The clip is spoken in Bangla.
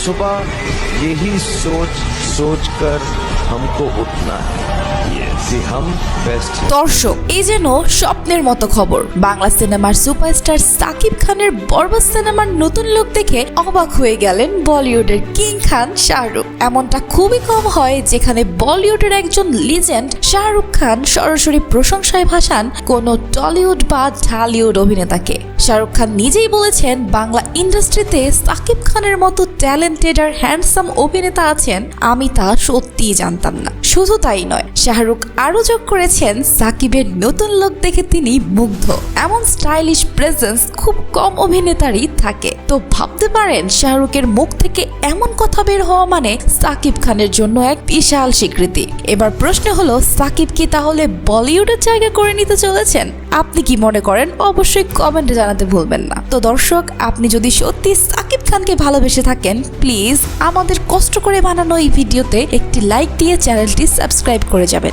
सुबह यही सोच सोच कर हमको उठना है कि हम बेस्ट हैं। দর্শক, এই যেন স্বপ্নের মতো খবর। বাংলা সিনেমার সুপারস্টার সাকিব খানের বরবাদ সিনেমার নতুন লুক দেখে অবাক হয়ে গেলেন বলিউডের কিং খান শাহরুখ। এমনটা খুবই কম হয় যেখানে বলিউডের একজন লিজেন্ড শাহরুখ খান সরাসরি প্রশংসায় ভাসান কোনো টলিউড বা ঢালিউড অভিনেতাকে। শাহরুখ খান নিজেই বলেছেন, বাংলা ইন্ডাস্ট্রিতে সাকিব খানের মতো ট্যালেন্টেড আর হ্যান্ডসাম অভিনেতা আছেন, আমি তা সত্যিই জানতাম না। শুধু তাই নয়, শাহরুখ আরো যোগ করেছেন, সাকিবের নতুন লুক দেখে তিনি মুগ্ধ। এমন স্টাইলিশ প্রেজেন্স খুব কম অভিনেতারই থাকে। তো ভাবতে পারেন, শাহরুখের মুখ থেকে এমন কথা বের হওয়া মানে সাকিব খানের জন্য এক বিশাল স্বীকৃতি। এবার প্রশ্ন হলো, সাকিব কি তাহলে বলিউডের জায়গা করে নিতে চলেছেন? আপনি কি মনে করেন? অবশ্যই কমেন্টে জানাতে ভুলবেন না। তো দর্শক, আপনি যদি সত্যি সাকিব খানকে ভালোবেসে থাকেন, প্লিজ আমাদের কষ্ট করে বানানো এই ভিডিওতে একটি লাইক দিয়ে চ্যানেলটি সাবস্ক্রাইব করে যাবেন।